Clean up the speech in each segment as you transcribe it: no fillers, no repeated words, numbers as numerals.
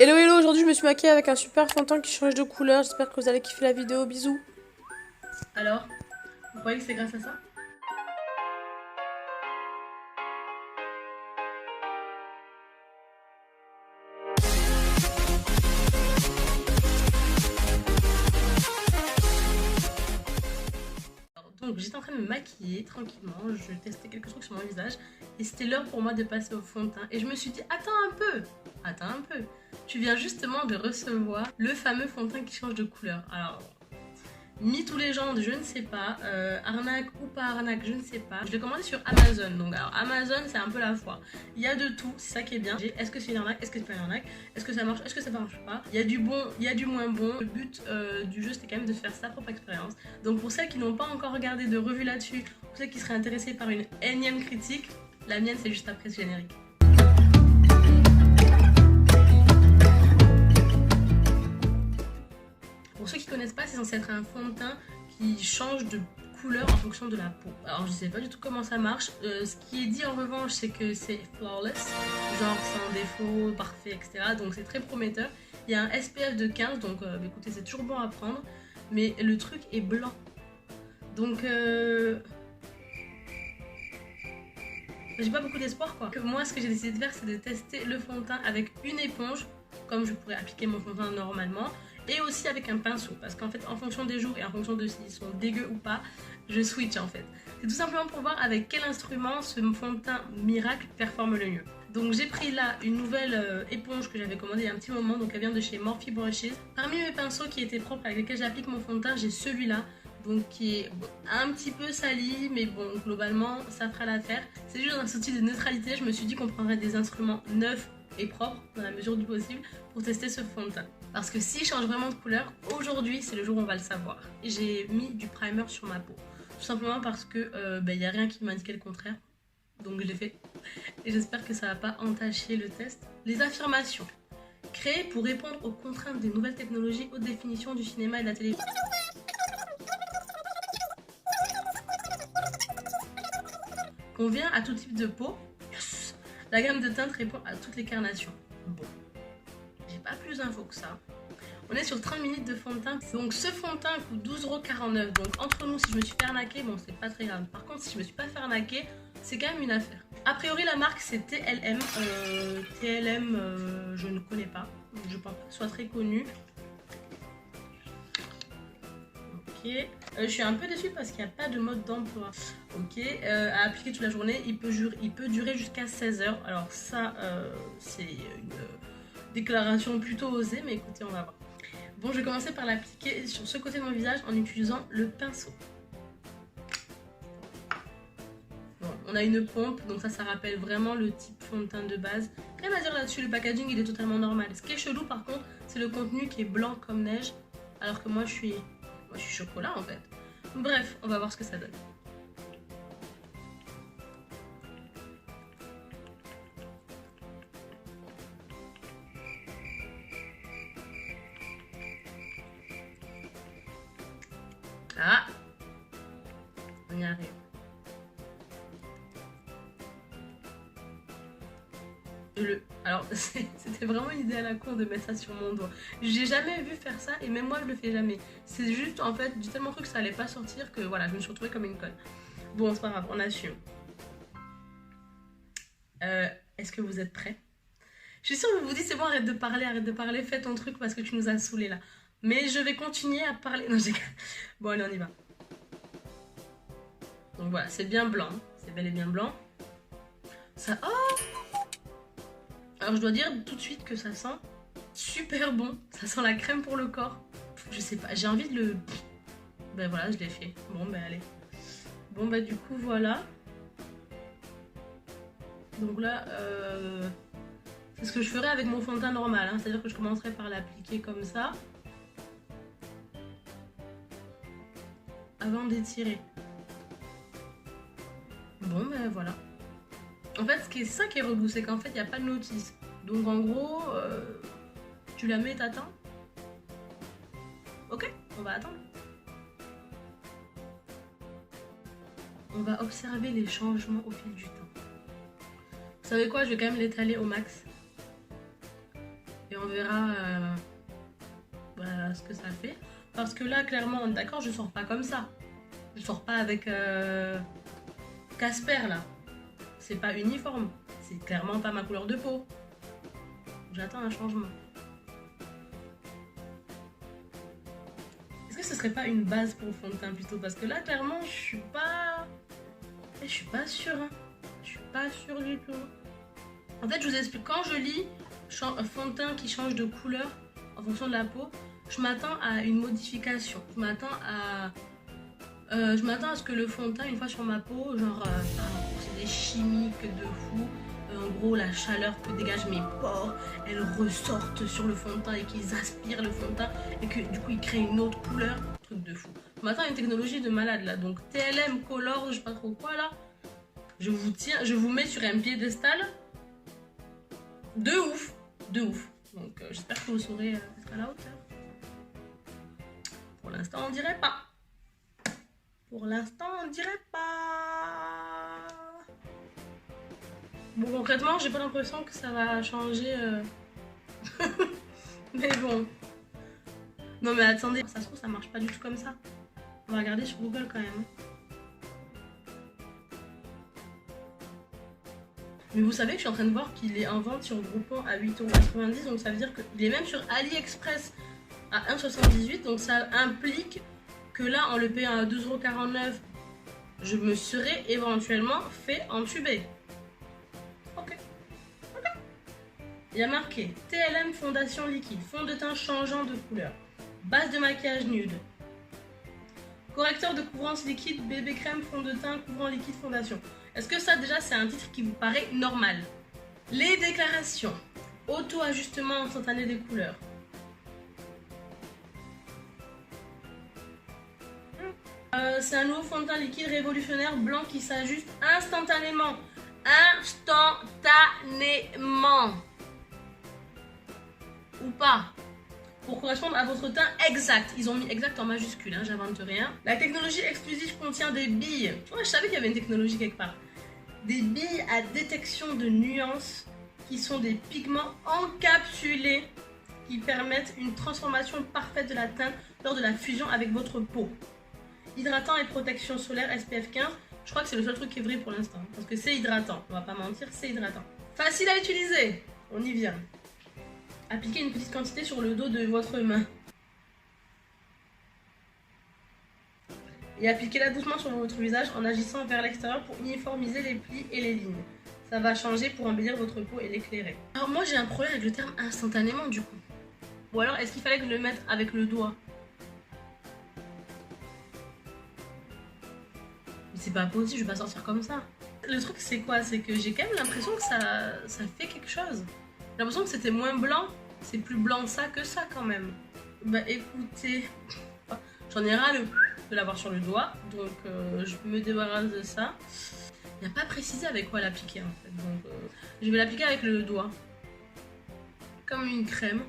Hello hello, aujourd'hui je me suis maquillée avec un super fond de teint qui change de couleur. J'espère que vous allez kiffer la vidéo, bisous. Alors, vous croyez que c'est grâce à ça? Donc j'étais en train de me maquiller tranquillement, je testais quelques trucs sur mon visage et c'était l'heure pour moi de passer au fond de teint. Et je me suis dit, attends un peu, tu viens justement de recevoir le fameux fond de teint qui change de couleur. Alors, mythe ou légende, je ne sais pas, arnaque ou pas arnaque, je ne sais pas. Je l'ai commandé sur Amazon, donc alors Amazon c'est un peu la foire. Il y a de tout, c'est ça qui est bien. Est-ce que c'est une arnaque, est-ce que c'est pas une arnaque, est-ce que ça marche, est-ce que ça marche pas. Il y a du bon, il y a du moins bon. Le but du jeu c'était quand même de faire sa propre expérience. Donc pour celles qui n'ont pas encore regardé de revue là-dessus, pour celles qui seraient intéressées par une énième critique, la mienne c'est juste après ce générique. Pour ceux qui connaissent pas, c'est censé être un fond de teint qui change de couleur en fonction de la peau. Alors je sais pas du tout comment ça marche. Ce qui est dit en revanche, c'est que c'est flawless, genre sans défaut, parfait, etc. Donc c'est très prometteur. Il y a un SPF de 15, donc écoutez, c'est toujours bon à prendre. Mais le truc est blanc. Donc j'ai pas beaucoup d'espoir quoi. Moi ce que j'ai décidé de faire, c'est de tester le fond de teint avec une éponge, comme je pourrais appliquer mon fond de teint normalement. Et aussi avec un pinceau, parce qu'en fait en fonction des jours et en fonction de s'ils sont dégueux ou pas, je switch en fait. C'est tout simplement pour voir avec quel instrument ce fond de teint miracle performe le mieux. Donc j'ai pris là une nouvelle éponge que j'avais commandée il y a un petit moment, donc elle vient de chez Morphe Brushes. Parmi mes pinceaux qui étaient propres avec lesquels j'applique mon fond de teint, j'ai celui-là, donc qui est un petit peu sali, mais bon globalement ça fera l'affaire. C'est juste dans un souci de neutralité, je me suis dit qu'on prendrait des instruments neufs et propres dans la mesure du possible pour tester ce fond de teint. Parce que s'il change vraiment de couleur, aujourd'hui c'est le jour où on va le savoir. J'ai mis du primer sur ma peau. Tout simplement parce que y a rien qui m'indiquait le contraire. Donc je l'ai fait. Et j'espère que ça va pas entacher le test. Les affirmations. Créées pour répondre aux contraintes des nouvelles technologies, haute définition du cinéma et de la télévision. Convient à tout type de peau. Yes. La gamme de teintes répond à toutes les carnations. Bon. J'ai pas plus d'infos que ça. On est sur 30 minutes de fond de teint. Donc ce fond de teint coûte 12,49 €. Donc entre nous, si je me suis fait arnaquer, bon c'est pas très grave. Par contre, si je me suis pas fait arnaquer, c'est quand même une affaire. A priori, la marque c'est TLM. Je ne connais pas. Je pense pas que ce soit très connu. Ok. Je suis un peu déçue parce qu'il n'y a pas de mode d'emploi. Ok. À appliquer toute la journée, il peut durer jusqu'à 16 heures. Alors ça, c'est une déclaration plutôt osée, mais écoutez, on va voir. Bon, je vais commencer par l'appliquer sur ce côté de mon visage en utilisant le pinceau. Bon, on a une pompe, donc ça rappelle vraiment le type fond de teint de base. Rien à dire là-dessus, le packaging il est totalement normal. Ce qui est chelou par contre, c'est le contenu qui est blanc comme neige, alors que moi je suis chocolat en fait. Bref, on va voir ce que ça donne. Ah, on y arrive. Alors, c'était vraiment une idée à la con de mettre ça sur mon doigt. J'ai jamais vu faire ça et même moi je le fais jamais. C'est juste en fait, j'ai tellement cru que ça allait pas sortir que voilà, je me suis retrouvée comme une conne. Bon, c'est pas grave, on assume. Est-ce que vous êtes prêts? Je suis sûre que vous vous dites c'est bon, arrête de parler, fais ton truc parce que tu nous as saoulés là. Mais je vais continuer à parler. Non, j'ai... Bon, allez, on y va. Donc voilà, c'est bien blanc. C'est bel et bien blanc. Ça... Oh! Alors je dois dire tout de suite que ça sent super bon. Ça sent la crème pour le corps. Je sais pas, j'ai envie de le... Ben voilà, je l'ai fait. Bon, ben allez. Bon, ben du coup, voilà. Donc là, c'est ce que je ferais avec mon fond de teint normal. Hein. C'est-à-dire que je commencerai par l'appliquer comme ça. Avant d'étirer. Bon, ben voilà. En fait, c'est ça qui est relou, c'est qu'en fait, il n'y a pas de notice. Donc en gros, tu la mets, t'attends. Ok, on va attendre. On va observer les changements au fil du temps. Vous savez quoi, je vais quand même l'étaler au max. Et on verra ce que ça fait. Parce que là, clairement, on est d'accord, je sors pas comme ça. Je sors pas avec Casper là. C'est pas uniforme. C'est clairement pas ma couleur de peau. J'attends un changement. Est-ce que ce serait pas une base pour le fond de teint plutôt? Parce que là, clairement, je suis pas sûre. Hein. Je suis pas sûre du tout. En fait, je vous explique. Quand je lis fond de teint qui change de couleur en fonction de la peau, je m'attends à une modification. Je m'attends à ce que le fond de teint, une fois sur ma peau, genre, c'est des chimiques de fou. En gros, la chaleur que dégagent mes pores, elles ressortent sur le fond de teint et qu'ils aspirent le fond de teint et que du coup, ils créent une autre couleur. Truc de fou. Je m'attends à une technologie de malade là. Donc, TLM, Color, je sais pas trop quoi là. Je vous mets sur un piédestal. De ouf. De ouf. Donc, j'espère que vous saurez être à la hauteur. Pour l'instant, on dirait pas. Pour l'instant, on dirait pas. Bon, concrètement, j'ai pas l'impression que ça va changer. Mais bon. Non, mais attendez, ça se trouve, ça marche pas du tout comme ça. On va regarder sur Google quand même. Mais vous savez que je suis en train de voir qu'il est en vente sur Groupon à 8,90 €. Donc ça veut dire qu'il est même sur AliExpress à 1,78 €. Donc ça implique que là, en le payant à 2,49 €, je me serais éventuellement fait entuber. Ok. Il y a marqué TLM fondation liquide, fond de teint changeant de couleur, base de maquillage nude, correcteur de couvrance liquide, bébé crème, fond de teint, couvrant liquide, fondation. Est-ce que ça déjà c'est un titre qui vous paraît normal? Les déclarations, auto-ajustement instantané des couleurs. C'est un nouveau fond de teint liquide révolutionnaire blanc qui s'ajuste instantanément. Instantanément. Ou pas. Pour correspondre à votre teint exact. Ils ont mis exact en majuscule, hein, j'invente rien. La technologie exclusive contient des billes. Ouais, je savais qu'il y avait une technologie quelque part. Des billes à détection de nuances qui sont des pigments encapsulés qui permettent une transformation parfaite de la teinte lors de la fusion avec votre peau. Hydratant et protection solaire SPF 15. Je crois que c'est le seul truc qui est vrai pour l'instant. Parce que c'est hydratant. On va pas mentir, c'est hydratant. Facile à utiliser. On y vient. Appliquez une petite quantité sur le dos de votre main. Et appliquez-la doucement sur votre visage en agissant vers l'extérieur pour uniformiser les plis et les lignes. Ça va changer pour embellir votre peau et l'éclairer. Alors moi j'ai un problème avec le terme instantanément du coup. Ou alors est-ce qu'il fallait que je le mette avec le doigt? Mais c'est pas possible, je vais pas sortir comme ça. Le truc c'est quoi? C'est que j'ai quand même l'impression que ça fait quelque chose. J'ai l'impression que c'était moins blanc. C'est plus blanc ça que ça quand même. Bah écoutez, j'en ai ras de l'avoir sur le doigt. Donc je me débarrasse de ça. Il n'y a pas précisé avec quoi l'appliquer en fait. Donc je vais l'appliquer avec le doigt. Comme une crème.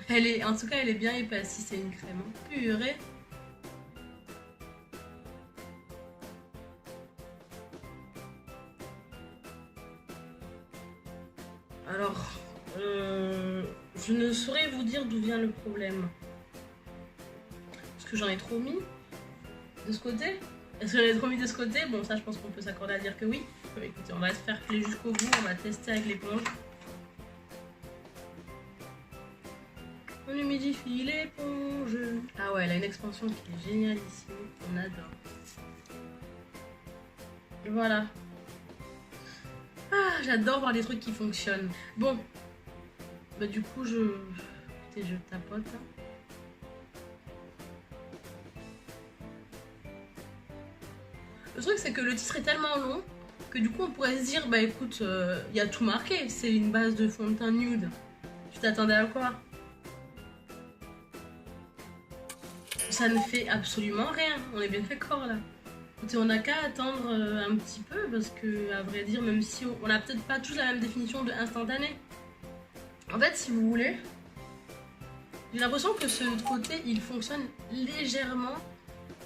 En tout cas elle est bien épaisse si c'est une crème. Purée. Alors, je ne saurais vous dire d'où vient le problème. Est-ce que j'en ai trop mis de ce côté? Est-ce que j'en ai trop mis de ce côté? Bon, ça, je pense qu'on peut s'accorder à dire que oui. Écoutez, on va se faire clé jusqu'au bout. On va tester avec l'éponge. On humidifie l'éponge. Ah ouais, elle a une expansion qui est génialissime. On adore. Voilà. Ah, j'adore voir des trucs qui fonctionnent. Bon, bah du coup je tapote. Le truc c'est que le titre est tellement long que du coup on pourrait se dire bah écoute, il y a tout marqué, c'est une base de fond de teint nude. Tu t'attendais à quoi? Ça ne fait absolument rien, on est bien d'accord là. Écoutez, on n'a qu'à attendre un petit peu parce que, à vrai dire, même si on n'a peut-être pas tous la même définition de instantané. En fait, si vous voulez, j'ai l'impression que ce côté, il fonctionne légèrement,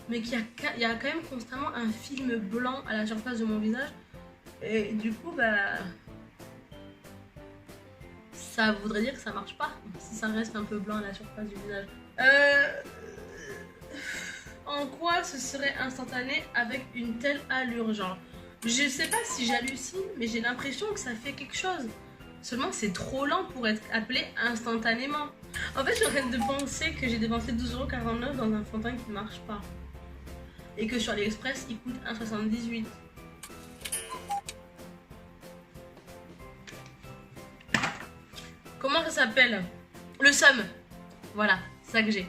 mais qu'il y a quand même constamment un film blanc à la surface de mon visage. Et du coup, bah... ça voudrait dire que ça marche pas. Si ça reste un peu blanc à la surface du visage. En quoi ce serait instantané avec une telle allure, genre? Je sais pas si j'hallucine, mais j'ai l'impression que ça fait quelque chose. Seulement c'est trop lent pour être appelé instantanément. En fait, je suis en train de penser que j'ai dépensé 12,49 € dans un fond de teint qui ne marche pas. Et que sur AliExpress, il coûte 1,78 €. Comment ça s'appelle? Le Somme. Voilà, c'est ça que j'ai.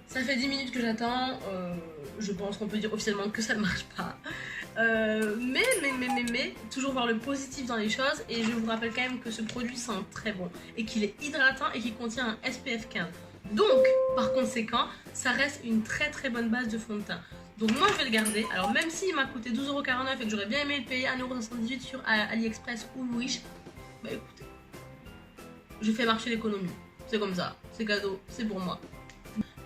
Ça fait 10 minutes que j'attends. Je pense qu'on peut dire officiellement que ça ne marche pas. Mais, toujours voir le positif dans les choses. Et je vous rappelle quand même que ce produit sent très bon. Et qu'il est hydratant et qu'il contient un SPF 15. Donc, par conséquent, ça reste une très très bonne base de fond de teint. Donc moi je vais le garder. Alors même s'il m'a coûté 12,49 € et que j'aurais bien aimé le payer 1,78 € sur AliExpress ou Wish, bah écoutez, je fais marcher l'économie. C'est comme ça, c'est cadeau, c'est pour moi.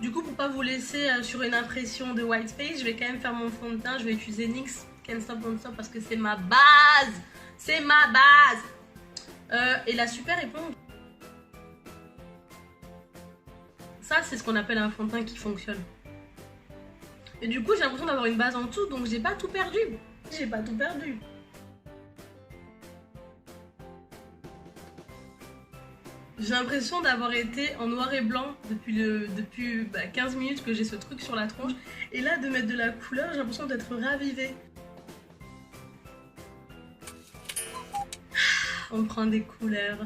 Du coup, pour pas vous laisser sur une impression de white face, je vais quand même faire mon fond de teint. Je vais utiliser NYX Can't Stop Won't Stop parce que c'est ma base. C'est ma base. Et la super éponge. Ça, c'est ce qu'on appelle un fond de teint qui fonctionne. Et du coup, j'ai l'impression d'avoir une base en dessous, donc j'ai pas tout perdu. J'ai pas tout perdu. J'ai l'impression d'avoir été en noir et blanc depuis 15 minutes que j'ai ce truc sur la tronche. Et là, de mettre de la couleur, j'ai l'impression d'être ravivée. On prend des couleurs.